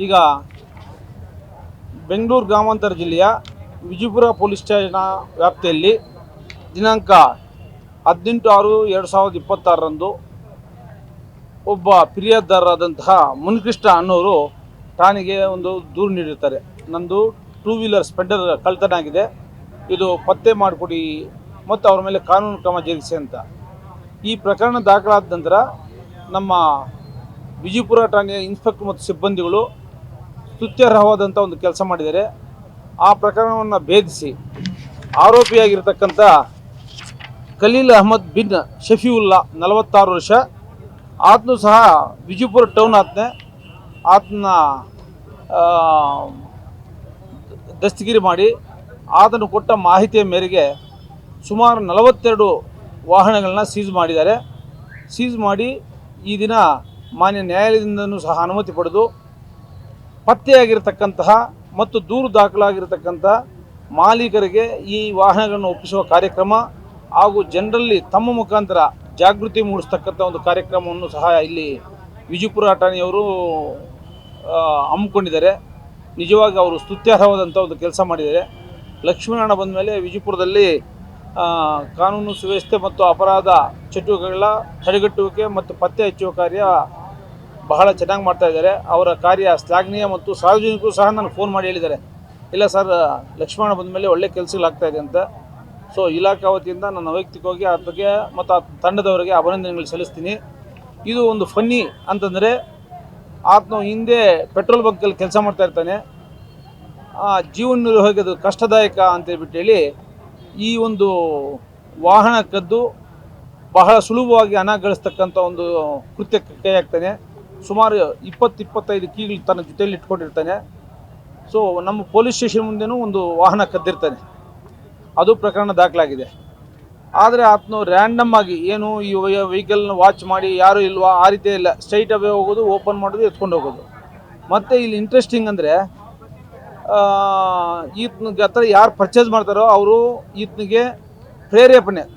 ಈಗ ಬೆಂಗಳೂರು ಗ್ರಾಮಾಂತರ ಜಿಲ್ಲೆಯ ವಿಜಯಪುರ ಪೊಲೀಸ್ ಸ್ಟೇಷನ್ ವ್ಯಾಪ್ತಿಯಲ್ಲಿ ದಿನಾಂಕ 18/6/2026ರಂದು ಒಬ್ಬ ಫಿರ್ಯಾದಿದಾರರಾದಂತಹ ಮುನಿಕೃಷ್ಣ ಅನ್ನೋರು ಠಾಣೆಗೆ ಒಂದು ದೂರು ನೀಡಿರ್ತಾರೆ. ನಂದು 2 ವೀಲರ್ ಸ್ಪೆಂಡರ್ ಕಳ್ಳತನ ಆಗಿದೆ, ಇದು ಪತ್ತೆ ಮಾಡಿಕೊಡಿ ಮತ್ತು ಅವರ ಮೇಲೆ ಕಾನೂನು ಕ್ರಮ ಜರುಗಿಸಿ ಅಂತ. ಈ ಪ್ರಕರಣ ದಾಖಲಾದ ನಂತರ ನಮ್ಮ ವಿಜಯಪುರ ಠಾಣೆಯ ಇನ್ಸ್ಪೆಕ್ಟರ್ ಮತ್ತು ಸಿಬ್ಬಂದಿಗಳು ಸ್ತುತ್ಯರ್ಹವಾದಂಥ ಒಂದು ಕೆಲಸ ಮಾಡಿದ್ದಾರೆ. ಆ ಪ್ರಕರಣವನ್ನು ಭೇದಿಸಿ ಆರೋಪಿಯಾಗಿರ್ತಕ್ಕಂಥ ಖಲೀಲ್ ಅಹಮದ್ ಬಿನ್ ಶಫೀವುಲ್ಲಾ 46 ವರ್ಷ, ಆತನು ಸಹ ವಿಜಯಪುರ ಟೌನ್ ಆತನ ದಸ್ತಗಿರಿ ಮಾಡಿ ಆತನು ಕೊಟ್ಟ ಮಾಹಿತಿಯ ಮೇರೆಗೆ ಸುಮಾರು 42 ವಾಹನಗಳನ್ನ ಸೀಸ್ ಮಾಡಿದ್ದಾರೆ. ಸೀಸ್ ಮಾಡಿ ಈ ದಿನ ಮಾನ್ಯ ನ್ಯಾಯಾಲಯದಿಂದನೂ ಸಹ ಅನುಮತಿ ಪಡೆದು ಪತ್ತೆಯಾಗಿರ್ತಕ್ಕಂತಹ ಮತ್ತು ದೂರು ದಾಖಲಾಗಿರ್ತಕ್ಕಂಥ ಮಾಲೀಕರಿಗೆ ಈ ವಾಹನಗಳನ್ನು ಒಪ್ಪಿಸುವ ಕಾರ್ಯಕ್ರಮ ಹಾಗೂ ಜನರಲ್ಲಿ ತಮ್ಮ ಮುಖಾಂತರ ಜಾಗೃತಿ ಮೂಡಿಸ್ತಕ್ಕಂಥ ಒಂದು ಕಾರ್ಯಕ್ರಮವನ್ನು ಸಹ ಇಲ್ಲಿ ವಿಜಯಪುರ ಠಾಣೆಯವರು ಹಮ್ಮಿಕೊಂಡಿದ್ದಾರೆ. ನಿಜವಾಗಿ ಅವರು ಸ್ತುತ್ಯಾರ್ಹವಾದಂಥ ಒಂದು ಕೆಲಸ ಮಾಡಿದ್ದಾರೆ. ಲಕ್ಷ್ಮೀನಾರಾಯಣ ಬಂದ ಮೇಲೆ ವಿಜಯಪುರದಲ್ಲಿ ಕಾನೂನು ಸುವ್ಯವಸ್ಥೆ ಮತ್ತು ಅಪರಾಧ ಚಟುವಟಿಕೆಗಳ ತಡೆಗಟ್ಟುವಿಕೆ ಮತ್ತು ಪತ್ತೆ ಹಚ್ಚುವ ಕಾರ್ಯ ಬಹಳ ಚೆನ್ನಾಗಿ ಮಾಡ್ತಾ ಇದ್ದಾರೆ. ಅವರ ಕಾರ್ಯ ಶ್ಲಾಘನೀಯ ಮತ್ತು ಸಾರ್ವಜನಿಕರು ಸಹ ನನಗೆ ಫೋನ್ ಮಾಡಿ ಹೇಳಿದ್ದಾರೆ, ಇಲ್ಲ ಸರ್ ಲಕ್ಷ್ಮಣ ಬಂದ ಮೇಲೆ ಒಳ್ಳೆ ಕೆಲಸಗಳಾಗ್ತಾ ಇದೆ ಅಂತ. ಸೊ ಇಲಾಖಾ ವತಿಯಿಂದ ನಾನು ವೈಯಕ್ತಿಕವಾಗಿ ಆತಗೆ ಮತ್ತು ಆ ತಂಡದವರಿಗೆ ಅಭಿನಂದನೆಗಳು ಸಲ್ಲಿಸ್ತೀನಿ. ಇದು ಒಂದು ಫನ್ನಿ ಅಂತಂದರೆ, ಆತನು ಹಿಂದೆ ಪೆಟ್ರೋಲ್ ಬಂಕಲ್ಲಿ ಕೆಲಸ ಮಾಡ್ತಾ ಇರ್ತಾನೆ, ಜೀವನ ನಿರ್ವಹಣೆಗೆ ಅದು ಕಷ್ಟದಾಯಕ ಅಂತೇಳ್ಬಿಟ್ಟು ಹೇಳಿ ಈ ಒಂದು ವಾಹನ ಕದ್ದು ಬಹಳ ಸುಲಭವಾಗಿ ಹಣ ಗಳಿಸ್ತಕ್ಕಂಥ ಒಂದು ಕೃತ್ಯಕ್ಕೆ ಕೈ ಹಾಕ್ತಾನೆ. ಸುಮಾರು 20-25 ಕೀಗಳು ತನ್ನ ಜೊತೆಯಲ್ಲಿ ಇಟ್ಕೊಂಡಿರ್ತಾನೆ. ಸೊ ನಮ್ಮ ಪೊಲೀಸ್ ಸ್ಟೇಷನ್ ಮುಂದೆನೂ ಒಂದು ವಾಹನ ಕದ್ದಿರ್ತಾನೆ, ಅದು ಪ್ರಕರಣ ದಾಖಲಾಗಿದೆ. ಆದರೆ ಆತನು ರ್ಯಾಂಡಮ್ ಆಗಿ ಏನು ಈ ವೆಹಿಕಲ್ನ ವಾಚ್ ಮಾಡಿ ಯಾರೂ ಇಲ್ವಾ ಆ ರೀತಿ ಇಲ್ಲ, ಸ್ಟ್ರೈಟ್ ಅವೇ ಹೋಗೋದು, ಓಪನ್ ಮಾಡೋದು, ಎತ್ಕೊಂಡು ಹೋಗೋದು. ಮತ್ತು ಇಲ್ಲಿ ಇಂಟ್ರೆಸ್ಟಿಂಗ್ ಅಂದರೆ ಈತನಿಗೆ ಹತ್ರ ಯಾರು ಪರ್ಚೇಸ್ ಮಾಡ್ತಾರೋ ಅವರು ಈತನಿಗೆ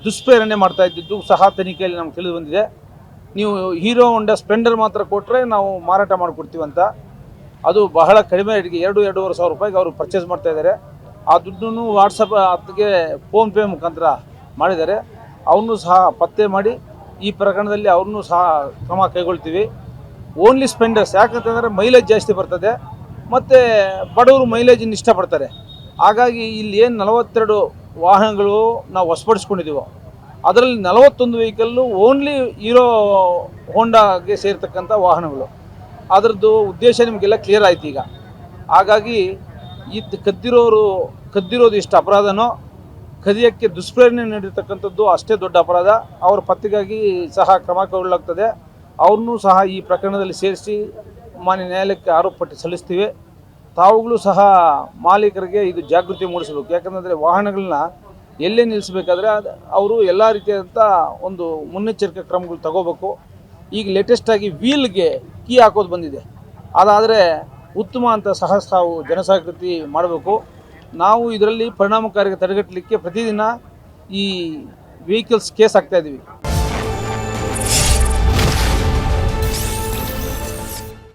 ದುಷ್ಪ್ರೇರಣೆ ಮಾಡ್ತಾ ಇದ್ದಿದ್ದು ಸಹ ತನಿಖೆಯಲ್ಲಿ ನಮ್ಗೆ ತಿಳಿದು ಬಂದಿದೆ. ನೀವು ಹೀರೋ ಹೊಂಡಾ ಸ್ಪ್ಲೆಂಡರ್ ಮಾತ್ರ ಕೊಟ್ಟರೆ ನಾವು ಮಾರಾಟ ಮಾಡಿಕೊಡ್ತೀವಂತ. ಅದು ಬಹಳ ಕಡಿಮೆ ರೇಟ್ಗೆ 2-2.5 ಸಾವಿರ ರೂಪಾಯಿಗೆ ಅವರು ಪರ್ಚೇಸ್ ಮಾಡ್ತಾ ಇದ್ದಾರೆ. ಆ ದುಡ್ಡನ್ನು ವಾಟ್ಸಪ್ ಅದಕ್ಕೆ ಫೋನ್ಪೇ ಮುಖಾಂತರ ಮಾಡಿದ್ದಾರೆ. ಅವನ್ನೂ ಸಹ ಪತ್ತೆ ಮಾಡಿ ಈ ಪ್ರಕರಣದಲ್ಲಿ ಅವ್ರನ್ನೂ ಸಹ ಕ್ರಮ ಕೈಗೊಳ್ತೀವಿ. ಓನ್ಲಿ ಸ್ಪೆಂಡರ್ಸ್, ಯಾಕಂತಂದರೆ ಮೈಲೇಜ್ ಜಾಸ್ತಿ ಬರ್ತದೆ ಮತ್ತು ಬಡವರು ಮೈಲೇಜನ್ನು ಇಷ್ಟಪಡ್ತಾರೆ. ಹಾಗಾಗಿ ಇಲ್ಲಿ ಏನು 42 ವಾಹನಗಳು ನಾವು ವಶಪಡಿಸ್ಕೊಂಡಿದ್ದೀವೋ ಅದರಲ್ಲಿ 41 ವೆಹಿಕಲ್ಲು ಓನ್ಲಿ ಹೀರೋ ಹೋಂಡಾಗೆ ಸೇರ್ತಕ್ಕಂಥ ವಾಹನಗಳು. ಅದರದ್ದು ಉದ್ದೇಶ ನಿಮಗೆಲ್ಲ ಕ್ಲಿಯರ್ ಆಯ್ತು ಈಗ. ಹಾಗಾಗಿ ಕದ್ದಿರೋದು ಎಷ್ಟು ಅಪರಾಧನೋ ಕದಿಯೋಕ್ಕೆ ದುಷ್ಪ್ರೇರಣೆ ನೀಡಿರ್ತಕ್ಕಂಥದ್ದು ಅಷ್ಟೇ ದೊಡ್ಡ ಅಪರಾಧ. ಅವರ ಪತ್ತೆಗಾಗಿ ಸಹ ಕ್ರಮ ಕೈಗೊಳ್ಳಲಾಗ್ತದೆ. ಅವ್ರನ್ನೂ ಸಹ ಈ ಪ್ರಕರಣದಲ್ಲಿ ಸೇರಿಸಿ ಮಾನ್ಯ ನ್ಯಾಯಾಲಯಕ್ಕೆ ಆರೋಪ ಪಟ್ಟಿ ಸಲ್ಲಿಸ್ತೀವಿ. ತಾವುಗಳು ಸಹ ಮಾಲೀಕರಿಗೆ ಇದು ಜಾಗೃತಿ ಮೂಡಿಸಬೇಕು. ಯಾಕಂದರೆ ವಾಹನಗಳನ್ನ ಎಲ್ಲೇ ನಿಲ್ಲಿಸಬೇಕಾದ್ರೆ ಅವರು ಎಲ್ಲ ರೀತಿಯಾದಂಥ ಒಂದು ಮುನ್ನೆಚ್ಚರಿಕೆ ಕ್ರಮಗಳು ತಗೋಬೇಕು. ಈಗ ಲೇಟೆಸ್ಟಾಗಿ ವೀಲ್ಗೆ ಕೀ ಹಾಕೋದು ಬಂದಿದೆ, ಅದಾದರೆ ಉತ್ತಮ ಅಂತ ಸಹ ತಾವು ಜನಜಾಗೃತಿ ಮಾಡಬೇಕು. ನಾವು ಇದರಲ್ಲಿ ಪರಿಣಾಮಕಾರಿ ತಡೆಗಟ್ಟಲಿಕ್ಕೆ ಪ್ರತಿದಿನ ಈ ವೆಹಿಕಲ್ಸ್ ಕೇಸ್ ಹಾಕ್ತಾಯಿದ್ದೀವಿ.